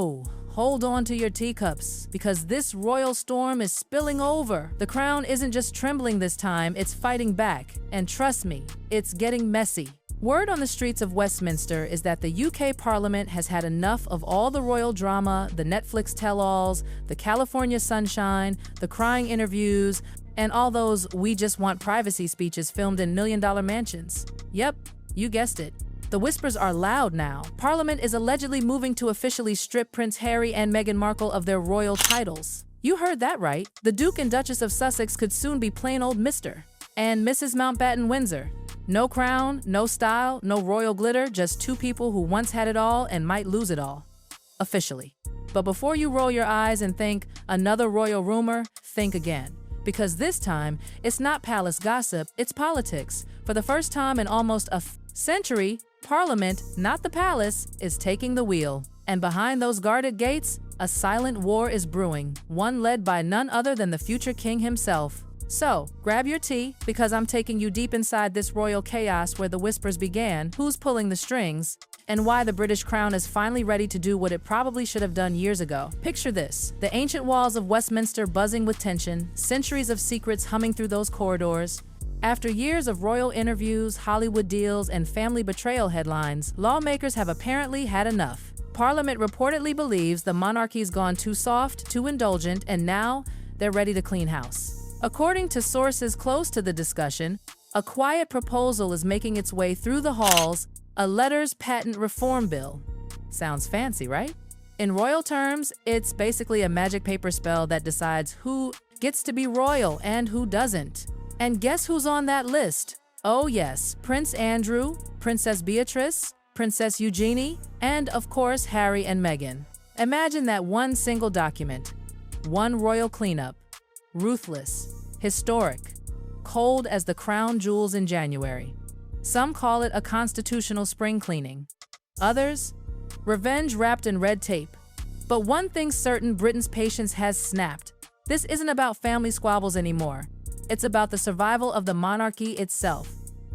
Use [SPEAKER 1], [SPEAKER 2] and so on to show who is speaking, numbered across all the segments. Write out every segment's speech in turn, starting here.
[SPEAKER 1] Whoa, hold on to your teacups, because this royal storm is spilling over. The crown isn't just trembling this time, it's fighting back. And trust me, it's getting messy. Word on the streets of Westminster is that the UK Parliament has had enough of all the royal drama, the Netflix tell-alls, the California sunshine, the crying interviews, and all those "we just want privacy" speeches filmed in million-dollar mansions. Yep, you guessed it. The whispers are loud now. Parliament is allegedly moving to officially strip Prince Harry and Meghan Markle of their royal titles. You heard that right. The Duke and Duchess of Sussex could soon be plain old Mr. and Mrs. Mountbatten Windsor. No crown, no style, no royal glitter, just two people who once had it all and might lose it all. Officially. But before you roll your eyes and think, another royal rumor, think again. Because this time, it's not palace gossip, it's politics. For the first time in almost a century, Parliament, not the palace, is taking the wheel. And behind those guarded gates, a silent war is brewing, one led by none other than the future king himself. So, grab your tea, because I'm taking you deep inside this royal chaos where the whispers began, who's pulling the strings, and why the British crown is finally ready to do what it probably should have done years ago. Picture this: the ancient walls of Westminster buzzing with tension, centuries of secrets humming through those corridors. After years of royal interviews, Hollywood deals, and family betrayal headlines, lawmakers have apparently had enough. Parliament reportedly believes the monarchy's gone too soft, too indulgent, and now they're ready to clean house. According to sources close to the discussion, a quiet proposal is making its way through the halls, a letters patent reform bill. Sounds fancy, right? In royal terms, it's basically a magic paper spell that decides who gets to be royal and who doesn't. And guess who's on that list? Oh yes, Prince Andrew, Princess Beatrice, Princess Eugenie, and of course Harry and Meghan. Imagine that one single document, one royal cleanup. Ruthless, historic, cold as the crown jewels in January. Some call it a constitutional spring cleaning. Others, revenge wrapped in red tape. But one thing's certain, Britain's patience has snapped. This isn't about family squabbles anymore. It's about the survival of the monarchy itself.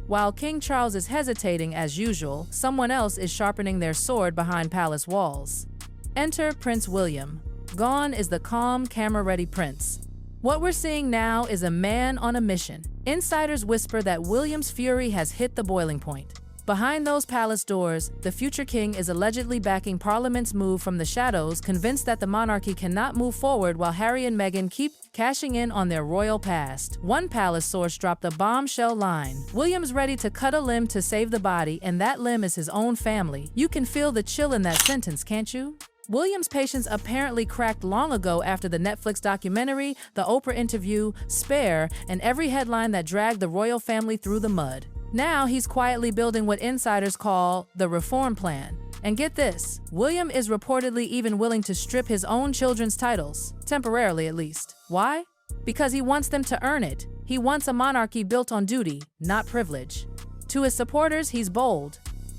[SPEAKER 1] While King Charles is hesitating as usual, someone else is sharpening their sword behind palace walls. Enter Prince William. Gone is the calm, camera-ready prince. What we're seeing now is a man on a mission. Insiders whisper that William's fury has hit the boiling point. Behind those palace doors, the future king is allegedly backing Parliament's move from the shadows, convinced that the monarchy cannot move forward while Harry and Meghan keep cashing in on their royal past. One palace source dropped a bombshell line. William's ready to cut a limb to save the body, and that limb is his own family. You can feel the chill in that sentence, can't you? William's patience apparently cracked long ago after the Netflix documentary, the Oprah interview, Spare, and every headline that dragged the royal family through the mud. Now he's quietly building what insiders call the reform plan. And get this, William is reportedly even willing to strip his own children's titles, temporarily at least. Why? Because he wants them to earn it. He wants a monarchy built on duty, not privilege. To his supporters, he's bold.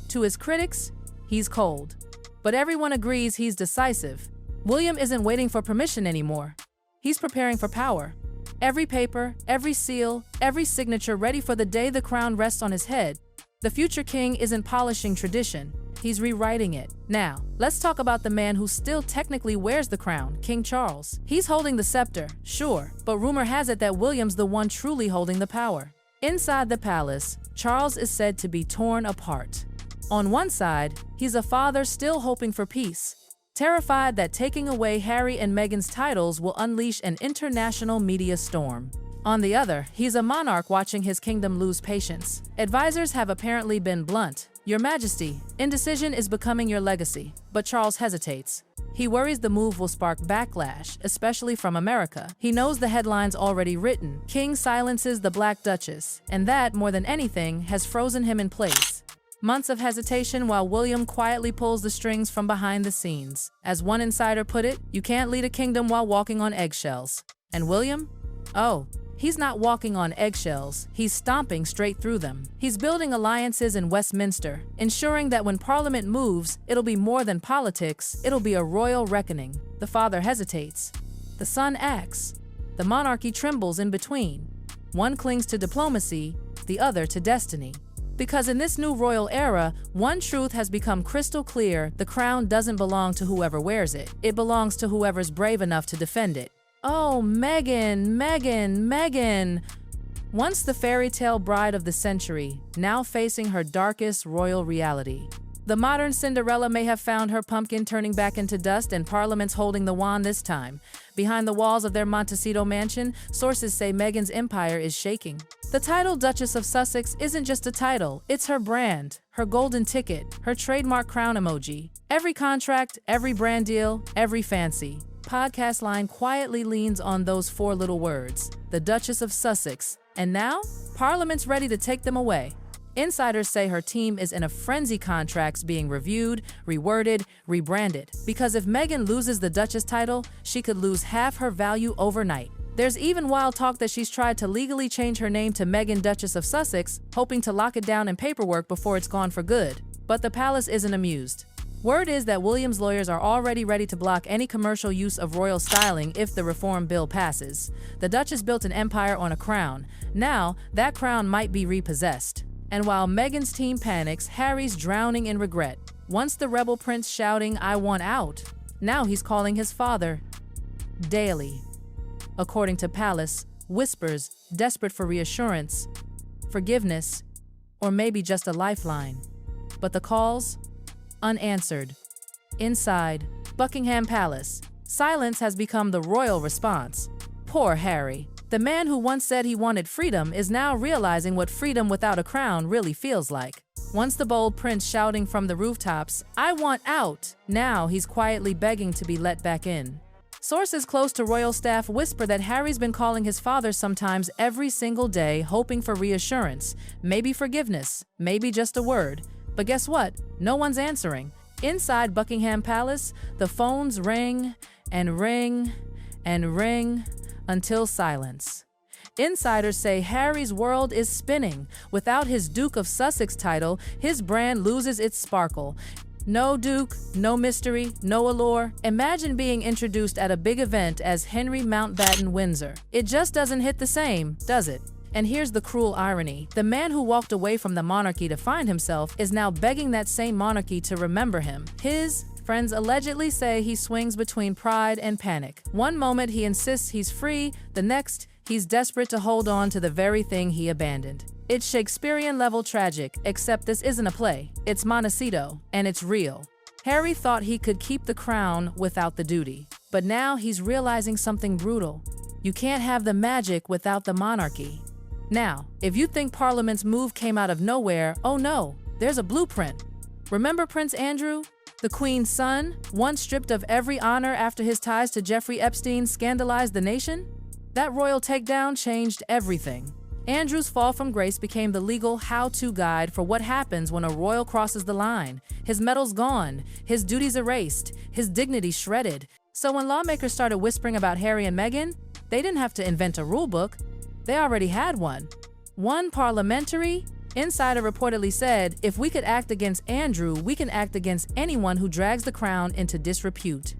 [SPEAKER 1] To his critics, he's cold. But everyone agrees he's decisive. William isn't waiting for permission anymore. He's preparing for power. Every paper, every seal, every signature ready for the day the crown rests on his head. The future king isn't polishing tradition. He's rewriting it. Now, let's talk about the man who still technically wears the crown, King Charles. He's holding the scepter, sure, but rumor has it that William's the one truly holding the power. Inside the palace, Charles is said to be torn apart. On one side, he's a father still hoping for peace, terrified that taking away Harry and Meghan's titles will unleash an international media storm. On the other, he's a monarch watching his kingdom lose patience. Advisors have apparently been blunt. Your Majesty, indecision is becoming your legacy. But Charles hesitates. He worries the move will spark backlash, especially from America. He knows the headlines already written. King silences the Black Duchess, and that, more than anything, has frozen him in place. Months of hesitation while William quietly pulls the strings from behind the scenes. As one insider put it, you can't lead a kingdom while walking on eggshells. And William? Oh, he's not walking on eggshells, he's stomping straight through them. He's building alliances in Westminster, ensuring that when Parliament moves, it'll be more than politics, it'll be a royal reckoning. The father hesitates. The son acts. The monarchy trembles in between. One clings to diplomacy, the other to destiny. Because in this new royal era, one truth has become crystal clear: the crown doesn't belong to whoever wears it. It belongs to whoever's brave enough to defend it. Oh, Meghan, Meghan, Meghan! Once the fairy tale bride of the century, now facing her darkest royal reality. The modern Cinderella may have found her pumpkin turning back into dust and Parliament's holding the wand this time. Behind the walls of their Montecito mansion, sources say Meghan's empire is shaking. The title Duchess of Sussex isn't just a title, it's her brand, her golden ticket, her trademark crown emoji. Every contract, every brand deal, every fancy podcast line quietly leans on those four little words, the Duchess of Sussex. And now, Parliament's ready to take them away. Insiders say her team is in a frenzy, contracts being reviewed, reworded, rebranded. Because if Meghan loses the Duchess title, she could lose half her value overnight. There's even wild talk that she's tried to legally change her name to Meghan Duchess of Sussex, hoping to lock it down in paperwork before it's gone for good. But the palace isn't amused. Word is that William's lawyers are already ready to block any commercial use of royal styling if the reform bill passes. The Duchess built an empire on a crown. Now, that crown might be repossessed. And while Meghan's team panics, Harry's drowning in regret. Once the rebel prince shouting, "I want out," now he's calling his father daily. According to Palace, whispers, desperate for reassurance, forgiveness, or maybe just a lifeline. But the calls? Unanswered. Inside Buckingham Palace, silence has become the royal response. Poor Harry. The man who once said he wanted freedom is now realizing what freedom without a crown really feels like. Once the bold prince shouting from the rooftops, "I want out," now he's quietly begging to be let back in. Sources close to royal staff whisper that Harry's been calling his father sometimes every single day, hoping for reassurance, maybe forgiveness, maybe just a word. But guess what? No one's answering. Inside Buckingham Palace, the phones ring and ring and ring until silence. Insiders say Harry's world is spinning. Without his Duke of Sussex title, his brand loses its sparkle. No Duke, no mystery, no allure. Imagine being introduced at a big event as Henry Mountbatten Windsor. It just doesn't hit the same, does it? And here's the cruel irony. The man who walked away from the monarchy to find himself is now begging that same monarchy to remember him. His friends allegedly say he swings between pride and panic. One moment he insists he's free, the next he's desperate to hold on to the very thing he abandoned. It's Shakespearean-level tragic, except this isn't a play. It's Montecito, and it's real. Harry thought he could keep the crown without the duty. But now he's realizing something brutal. You can't have the magic without the monarchy. Now, if you think Parliament's move came out of nowhere, oh no, there's a blueprint. Remember Prince Andrew? The Queen's son, once stripped of every honor after his ties to Jeffrey Epstein scandalized the nation? That royal takedown changed everything. Andrew's fall from grace became the legal how-to guide for what happens when a royal crosses the line. His medal's gone, his duties erased, his dignity shredded. So when lawmakers started whispering about Harry and Meghan, they didn't have to invent a rule book. They already had one. One parliamentary insider reportedly said, "If we could act against Andrew, we can act against anyone who drags the crown into disrepute."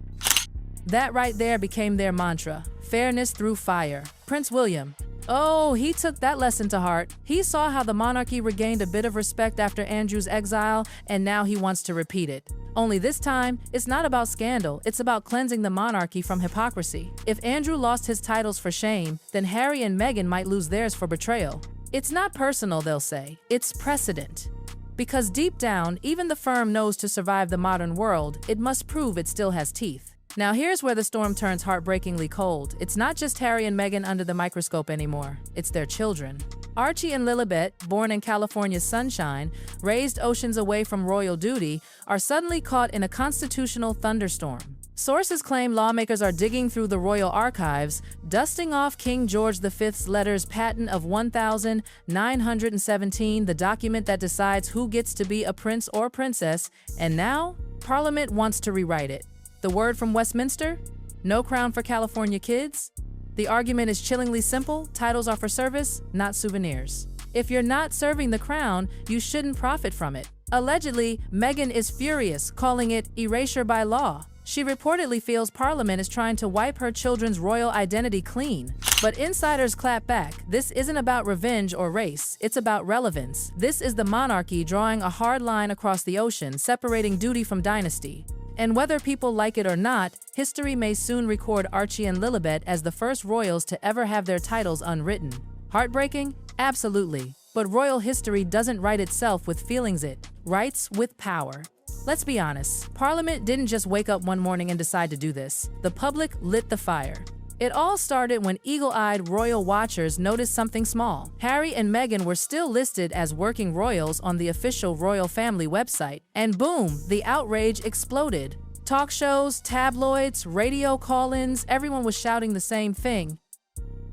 [SPEAKER 1] That right there became their mantra, fairness through fire. Prince William, oh, he took that lesson to heart. He saw how the monarchy regained a bit of respect after Andrew's exile, and now he wants to repeat it. Only this time, it's not about scandal, it's about cleansing the monarchy from hypocrisy. If Andrew lost his titles for shame, then Harry and Meghan might lose theirs for betrayal. It's not personal, they'll say, it's precedent. Because deep down, even the firm knows to survive the modern world, it must prove it still has teeth. Now here's where the storm turns heartbreakingly cold. It's not just Harry and Meghan under the microscope anymore, it's their children. Archie and Lilibet, born in California's sunshine, raised oceans away from royal duty, are suddenly caught in a constitutional thunderstorm. Sources claim lawmakers are digging through the royal archives, dusting off King George V's letters patent of 1917, the document that decides who gets to be a prince or princess, and now Parliament wants to rewrite it. The word from Westminster? No crown for California kids? The argument is chillingly simple: titles are for service, not souvenirs. If you're not serving the crown, you shouldn't profit from it. Allegedly, Meghan is furious, calling it erasure by law. She reportedly feels Parliament is trying to wipe her children's royal identity clean. But insiders clap back. This isn't about revenge or race, it's about relevance. This is the monarchy drawing a hard line across the ocean, separating duty from dynasty. And whether people like it or not, history may soon record Archie and Lilibet as the first royals to ever have their titles unwritten. Heartbreaking? Absolutely. But royal history doesn't write itself with feelings, it writes with power. Let's be honest, Parliament didn't just wake up one morning and decide to do this. The public lit the fire. It all started when eagle-eyed royal watchers noticed something small. Harry and Meghan were still listed as working royals on the official royal family website. And boom, the outrage exploded. Talk shows, tabloids, radio call-ins, everyone was shouting the same thing.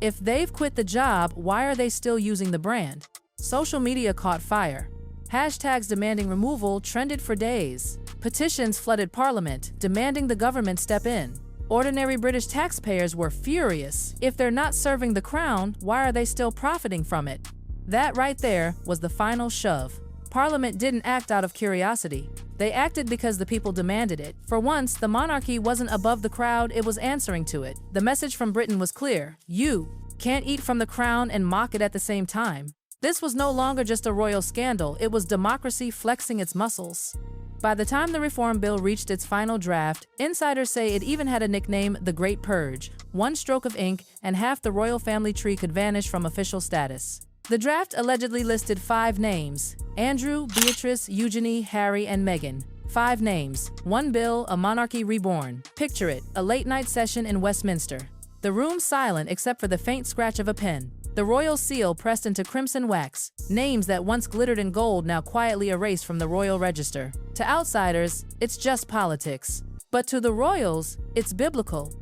[SPEAKER 1] If they've quit the job, why are they still using the brand? Social media caught fire. Hashtags demanding removal trended for days. Petitions flooded Parliament, demanding the government step in. Ordinary British taxpayers were furious. If they're not serving the crown, why are they still profiting from it? That right there was the final shove. Parliament didn't act out of curiosity. They acted because the people demanded it. For once, the monarchy wasn't above the crowd, it was answering to it. The message from Britain was clear. You can't eat from the crown and mock it at the same time. This was no longer just a royal scandal, it was democracy flexing its muscles. By the time the reform bill reached its final draft, insiders say it even had a nickname, the Great Purge. One stroke of ink, and half the royal family tree could vanish from official status. The draft allegedly listed 5 names: Andrew, Beatrice, Eugenie, Harry, and Meghan. 5 names, 1 bill, a monarchy reborn. Picture it, a late-night session in Westminster. The room silent except for the faint scratch of a pen. The royal seal pressed into crimson wax. Names that once glittered in gold now quietly erased from the royal register. To outsiders, it's just politics. But to the royals, it's biblical.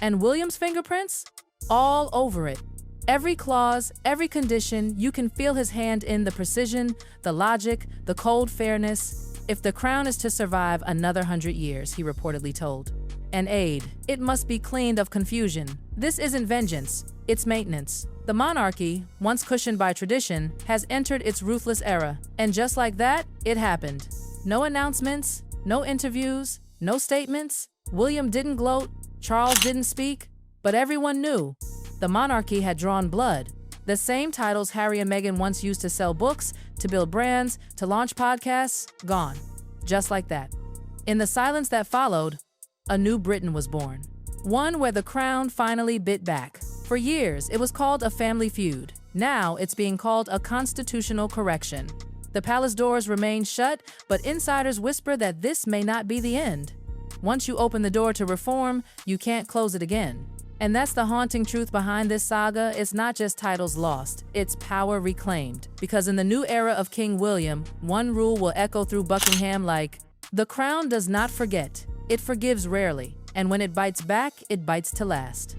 [SPEAKER 1] And William's fingerprints? All over it. Every clause, every condition, you can feel his hand in the precision, the logic, the cold fairness. If the crown is to survive another 100 years, he reportedly told an aide, it must be cleaned of confusion. This isn't vengeance, it's maintenance. The monarchy, once cushioned by tradition, has entered its ruthless era. And just like that, it happened. No announcements, no interviews, no statements. William didn't gloat, Charles didn't speak, but everyone knew. The monarchy had drawn blood. The same titles Harry and Meghan once used to sell books, to build brands, to launch podcasts, gone. Just like that. In the silence that followed, a new Britain was born. One where the crown finally bit back. For years, it was called a family feud. Now, it's being called a constitutional correction. The palace doors remain shut, but insiders whisper that this may not be the end. Once you open the door to reform, you can't close it again. And that's the haunting truth behind this saga. It's not just titles lost, it's power reclaimed. Because in the new era of King William, one rule will echo through Buckingham like, the crown does not forget, it forgives rarely, and when it bites back, it bites to last.